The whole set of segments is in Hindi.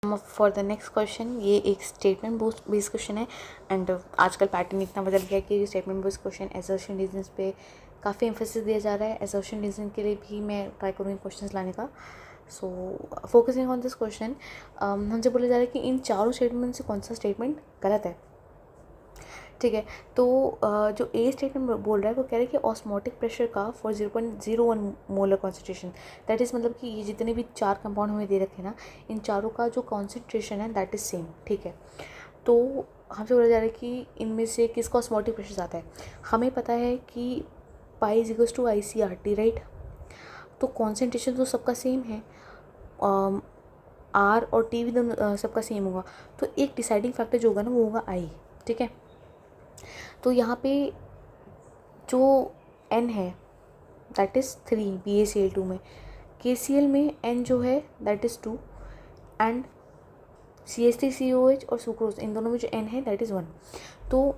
फॉर द नेक्स्ट क्वेश्चन, ये एक स्टेटमेंट बेस्ड क्वेश्चन है एंड आजकल पैटर्न इतना बदल गया है कि statement based question assertion reasons पे काफ़ी एम्फेसिस दिया जा रहा है। असर्शन रीजन के लिए भी मैं ट्राई करूँगी क्वेश्चंस लाने का। सो फोकसिंग ऑन दिस क्वेश्चन, हमसे बोला जा रहा है कि इन चारों स्टेटमेंट से कौन सा स्टेटमेंट गलत है। ठीक है, तो जो ए स्टेटमेंट बोल रहा है वो कह रहा है कि ऑस्मोटिक प्रेशर का for 0.01 molar concentration, that is मतलब कि ये जितने भी चार कंपाउंड हमें दे रखे हैं ना, इन चारों का जो कॉन्सेंट्रेशन है दैट इज़ सेम। ठीक है, तो हमसे बोला जा रहा है कि इनमें से किसका ऑस्मोटिक प्रेशर ज़्यादा है। हमें पता है कि pi is equals to ICRT, right. तो कॉन्सेंट्रेशन तो सबका सेम है, आर और टी भी दोनों सबका सेम होगा, तो एक डिसाइडिंग फैक्टर जो होगा ना वो होगा आई। ठीक है, तो यहाँ पे जो N है दैट इज़ 3 BaCl2 में, KCl में N जो है दैट इज़ 2 एंड CH3COH और सुक्रोज इन दोनों में जो N है दैट इज़ 1। तो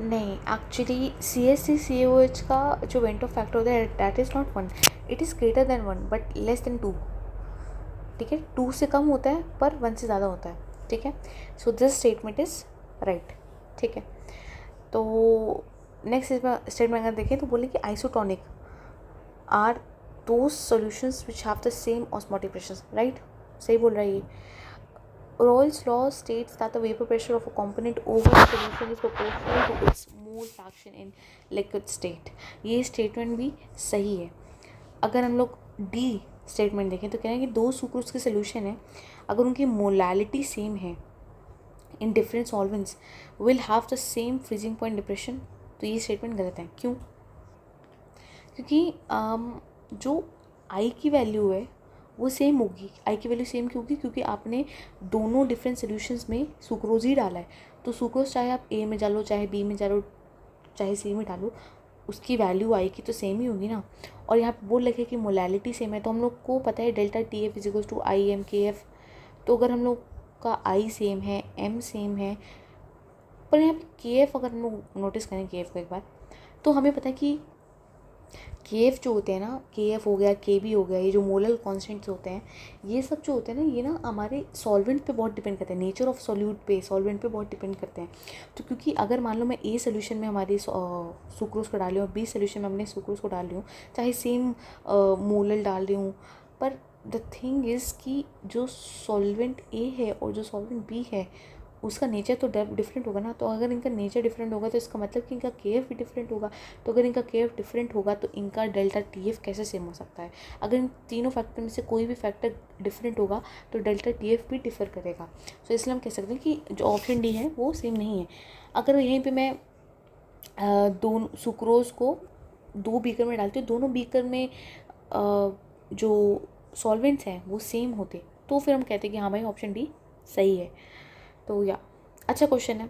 नहीं, एक्चुअली CH3COH का जो वेंट ऑफ फैक्टर होता है that is not 1, it is greater than 1 but less than 2। ठीक है, 2 से कम होता है पर 1 से ज़्यादा होता है। ठीक है, so this statement is right. ठीक है, तो नेक्स्ट स्टेटमेंट अगर देखें तो बोले कि isotonic are those solutions which have the same osmotic pressure, right. सही बोल रहा है ये। Royle's law states that the vapor pressure of a component over a solution is proportional to its mole fraction in liquid state। ये स्टेटमेंट भी सही है। अगर हम लोग डी स्टेटमेंट देखें तो कह रहे हैं कि दो सुक्रोज के सोल्यूशन है, अगर उनकी मोलैलिटी सेम है in different solvents will have the same freezing point depression. तो ये स्टेटमेंट गलत है। क्यों? क्योंकि जो आई की वैल्यू है वो सेम होगी। आई की वैल्यू सेम क्यों होगी? क्योंकि आपने दोनों डिफरेंट सोल्यूशंस में सुक्रोज ही डाला है, तो सुक्रोज चाहे आप ए में डालो, चाहे बी में डालो, चाहे सी में डालो, उसकी वैल्यू आई की तो सेम ही होगी ना। और यहाँ पे बोल रखे कि मोलैलिटी सेम है, तो हम लोग को पता है delta TF is equal to IMKF। तो अगर हम लोग का आई सेम है, M सेम है, पर यहाँ पे KF अगर हम लोग नोटिस करें KF को एक बार, तो हमें पता है कि KF जो होते हैं ना, KF हो गया, KB हो गया, ये जो मोलर कॉन्स्टेंट्स होते हैं, ये सब जो होते हैं ना, ये ना हमारे सॉल्वेंट पे बहुत डिपेंड करते हैं, नेचर ऑफ सॉल्यूट पे, सॉल्वेंट पे बहुत डिपेंड करते हैं। तो क्योंकि अगर मान लो मैं A सोल्यूशन में हमारी सुक्रोज को डाल रही हूँ और B सोल्यूशन में अपने सुक्रोज को डाल रही हूँ, चाहे सेम मोलर डाल रही हूँ, पर द थिंग इज़ कि जो सॉल्वेंट A है और जो सॉल्वेंट B है उसका नेचर तो डिफरेंट होगा ना। तो अगर इनका नेचर डिफरेंट होगा तो इसका मतलब कि इनका KF भी डिफरेंट होगा। तो अगर इनका KF डिफरेंट होगा तो इनका डेल्टा TF कैसे सेम हो सकता है? अगर इन तीनों फैक्टर में से कोई भी फैक्टर डिफरेंट होगा तो डेल्टा TF भी डिफर करेगा। तो इसलिए हम कह सकते हैं कि जो ऑप्शन डी है वो सेम नहीं है। अगर यहीं पर मैं दोनों सुक्रोज को 2 बीकर में डालती हूँ, दोनों बीकर में जो सॉल्वेंट्स हैं वो सेम होते, तो फिर हम कहते हैं कि हाँ भाई ऑप्शन डी सही है। तो या अच्छा क्वेश्चन है।